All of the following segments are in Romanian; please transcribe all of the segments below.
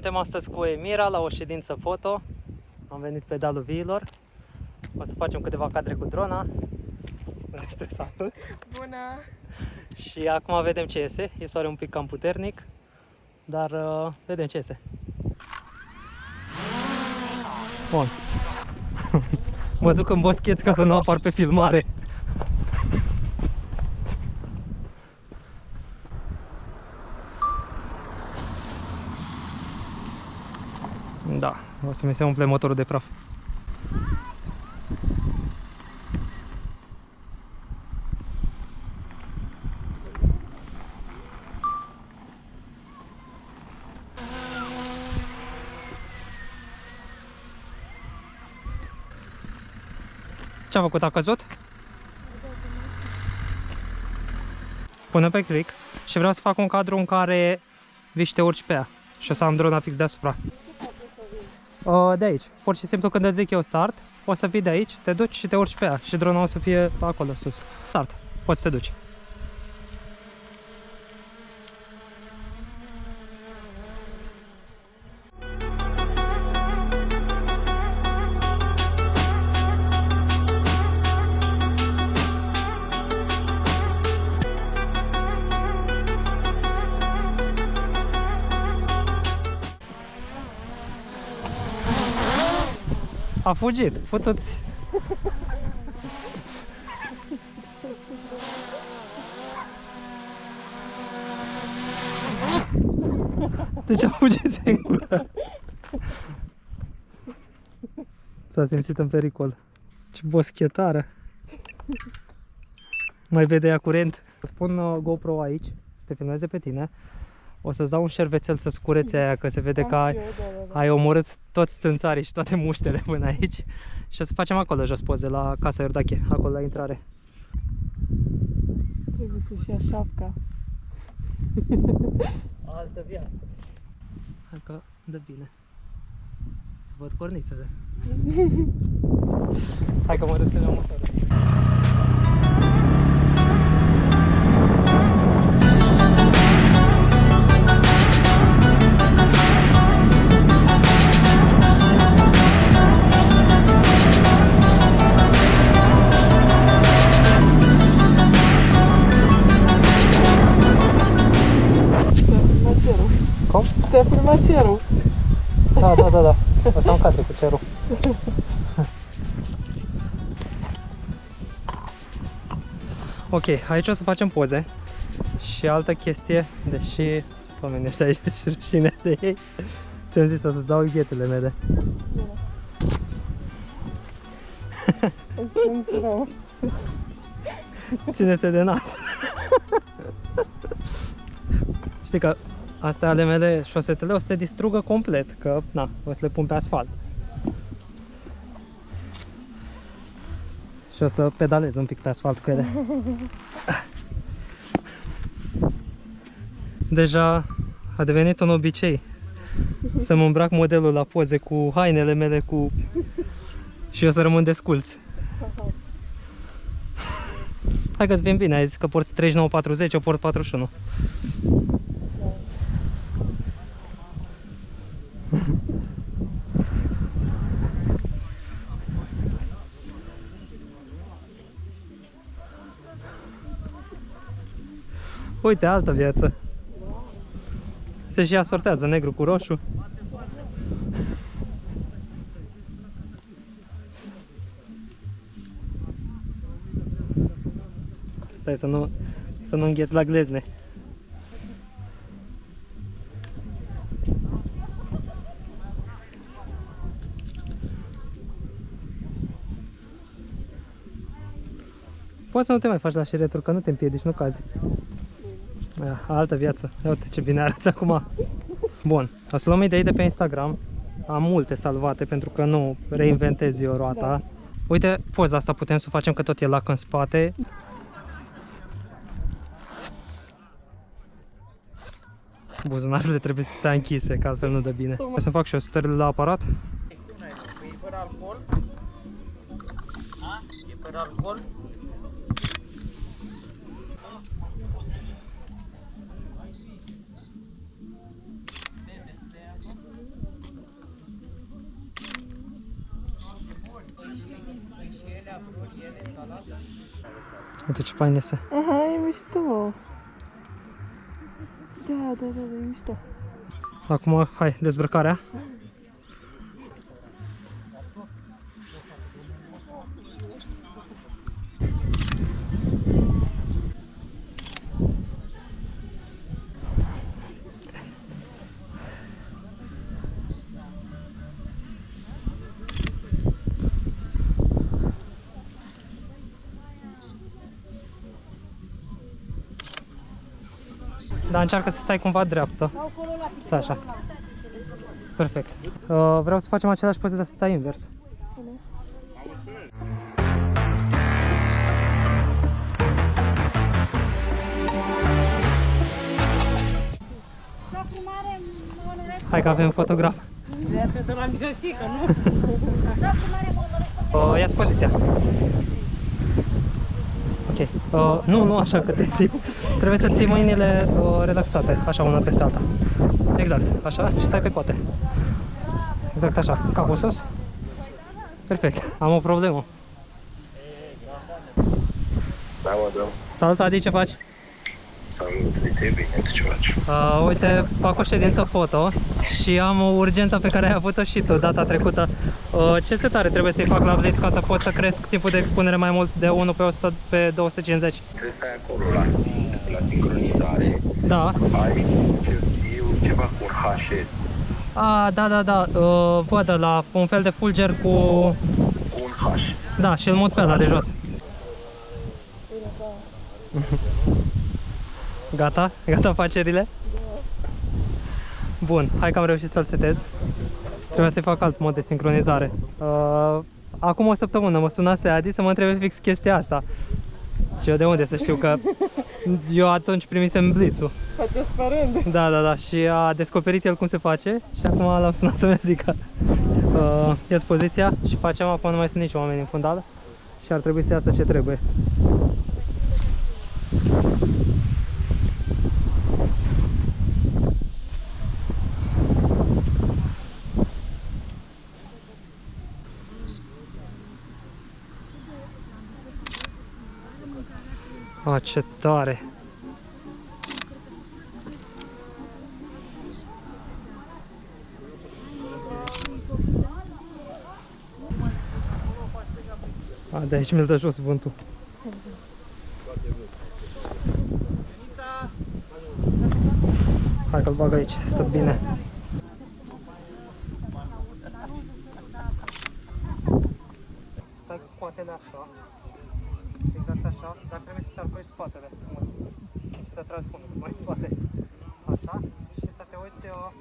Suntem astăzi cu Emira la o ședință foto. Am venit pe dealul viilor. O să facem câteva cadre cu drona. Spunește salut. Bună! Și acum vedem ce iese. E soare un pic cam puternic, dar vedem ce iese. Bun. Mă duc în boscheți ca să nu apar pe filmare. Da, o să mi se umple motorul de praf. Ce-a făcut? A căzut? Pune pe click și vreau să fac un cadru în care vii și te urci pe ea. Și o să am drona fix deasupra. De aici. Pur și simplu când îți zic eu start, o să vii de aici, te duci și te urci pe ea. Și drona o să fie acolo sus. Start. Poți să te duci. A fugit, puteți. Deci a fugit singură. S-a simțit în pericol. Ce boschetară. Mai vede ea curent. Spun GoPro aici, să te filmeze pe tine. O să-ți dau un șervețel să-ți curețe aia, că se vede că ai omorât toți țânțarii și toate muștele până aici. Și o să facem acolo jos poze, la Casa Iordache, acolo la intrare. Trebuie să-și ia șapca. Altă viață. Hai că dă bine. Să văd cornițele. Hai că mă duc să-mi iau motorul. Cum? Ți-a filmat cerul. Da. O să am cadre cu cerul. Ok, aici o să facem poze. Și altă chestie, deși sunt oameni ăștia aici și rușine de ei, ți-am zis, o să-ți dau ghetele mele. Ține-te de nas. Știi că astea ale mele, șosetele, o să se distrugă complet, că na, o să le pun pe asfalt. Și o să pedalez un pic pe asfalt cu ele. Deja a devenit un obicei să-mi îmbrac modelul la poze cu hainele mele cu... și eu să rămân desculț. Hai că-ți vin bine, ai zis că porți 39-40, eu port 41. Uite, altă viață. Se și asortează negru cu roșu. Stai să nu îngheți la glezne. Poți să nu te mai faci la șireturi, că nu te împiedici, nu cazi. Altă viață. Ia uite ce bine arăți acum. Bun, o să luăm idei de pe Instagram. Am multe salvate pentru că nu reinventez eu roata. Uite, poza asta putem să facem că tot e lac în spate. Buzunarele trebuie să stea închise, că altfel nu dă bine. O să fac și o stările la aparat. E fără alcool? E fără alcool? Uite ce fain este. Aha, e mișto. Da, e mișto. Acum, hai, dezbrăcarea. Dar încearcă să stai cumva dreaptă. Da, așa. Perfect. Vreau să facem același poze, dar să stai invers. Hai că avem fotograf. Asta de la Miosică, nu? Ia-ți poziția. Ok. Nu așa că te ții. Trebuie să ții mâinile relaxate, așa, una peste alta. Exact, așa, și stai pe coate. Exact așa, capul sus. Perfect, am o problemă. Da, mă, da. Salut, Adi, ce faci? Salut, uite, e bine, tu ce faci? Uite, fac o ședință foto și am o urgență pe care ai avut-o și tu data trecută. Ce setare trebuie să-i fac la Blitz ca să pot să cresc timpul de expunere mai mult de 1 pe 100 pe 250? Trebuie să stai acolo la sincronizare. Da. Ai ceva cu un HS. Da. Văd la un fel de fulger cu... Cu un H. Da, și îl mut pe ăla de jos. Gata? Gata afacerile? Bun, hai că am reușit să-l setez. Trebuie să-i fac alt mod de sincronizare. Acum o săptămână mă sunase Adi să mă întrebe fix chestia asta. Și eu de unde să știu că eu atunci primisem Blitz-ul. Face sperând. Da, și a descoperit el cum se face și acum l-am sunat să-mi zică ia-ți poziția și facem, apoi nu mai sunt nici oameni în fundală și ar trebui să iasă ce trebuie. Ce tare! De aici mi-l dă jos vântul. Hai că-l bag aici, stă bine. Stai cu coatele așa, exact așa, dar trebuie să-ți arcui spatele mult și să tragi fundul mai în spate. Așa, și să te uiți, ia,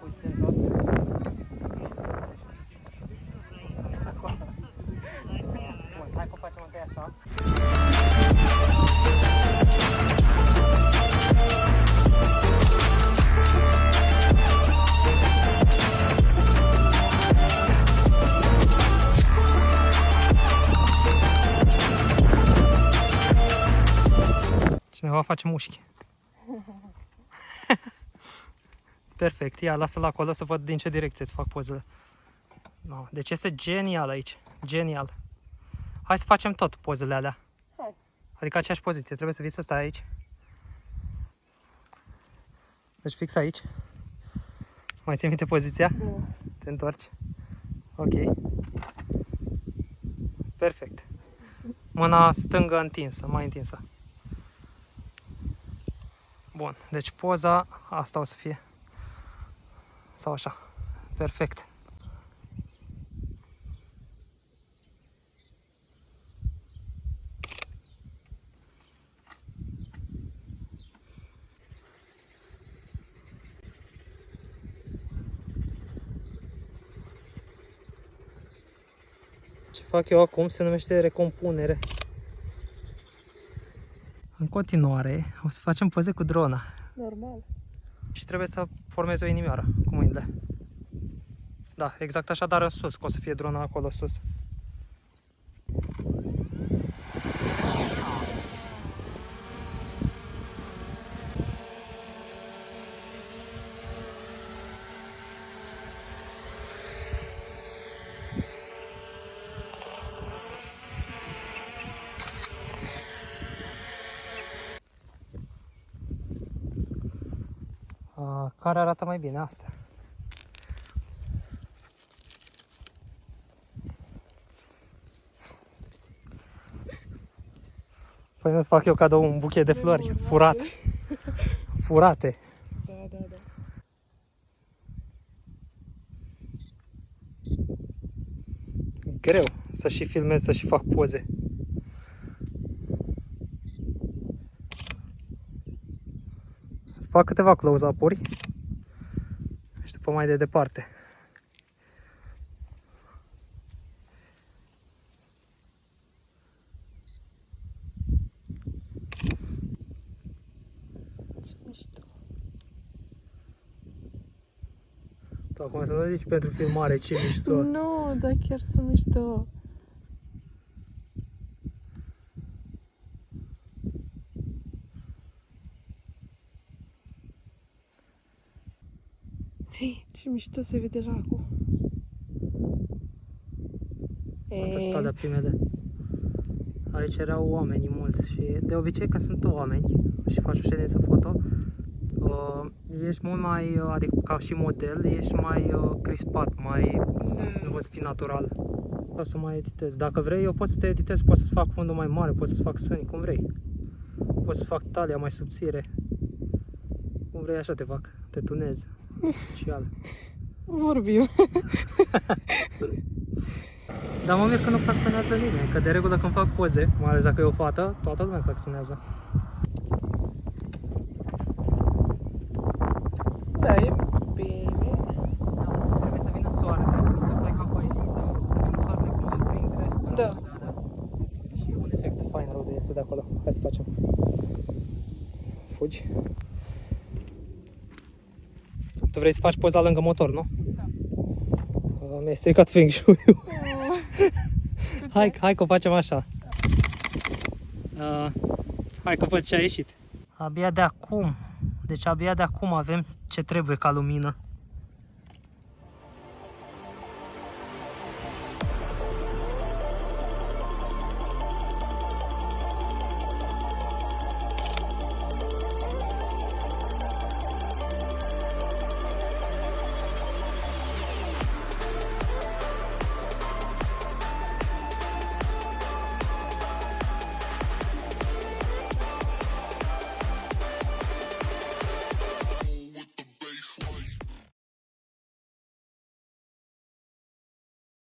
uite în jos. Bun, hai că o facem întâi așa. Cineva face mușchi. Perfect, ia, lasă-l acolo să văd din ce direcție îți fac pozele. No, deci este genial aici, genial. Hai să facem tot pozele alea. Hai. Adică aceeași poziție, trebuie să vii să stai aici. Deci fix aici. Mai ții minte poziția? Da. Te întorci. Ok. Perfect. Mâna stângă întinsă, mai întinsă. Bun, deci poza asta o să fie. Sau așa. Perfect. Ce fac eu acum se numește recompunere. În continuare o să facem poze cu drona. Normal. Și trebuie să formez o inimioară cu mâinile. Da, exact așa, dar în sus, că o să fie drona acolo sus. Care arată mai bine? Asta. Păi nu-ți fac eu cadou un buchet de flori furat. Furate. Da, da, da. Greu să și filmez, să și fac poze. Să fac câteva close-up-uri și după mai de departe. Ce mișto. Tu acum să nu zici pentru filmare ce mișto. Nu, dar chiar sunt mișto. Hei, ce mișto se vede lacul. Asta strada primele. Aici erau oamenii mulți și de obicei când sunt oameni și faci o ședință foto, ești mult mai, adică ca și model, ești mai crispat, mai, nu poți fi natural. Vreau să mai editez. Dacă vrei, eu pot să te editez, pot să-ți fac fundul mai mare, pot să-ți fac sâni, cum vrei. Pot să fac talia mai subțire. Cum vrei, așa te fac, te tunez. Special. Vorbim. Dar mă mir că nu claxonează nimeni, că de regulă când fac poze, mai ales dacă e o fată, toată lumea claxonează. Da, e bine. Da, trebuie să vină soarele, tu să ai capul aici, să vină soarele cumva printre. Da. Și e un efect fain rău de iese de acolo. Hai să facem. Fugi. Tu vrei să faci poza lângă motor, nu? Da. Mi-ai stricat feng shui-ul. Hai că o facem așa. Hai că văd ce a ieșit. Abia de acum, deci abia de acum avem ce trebuie ca lumină.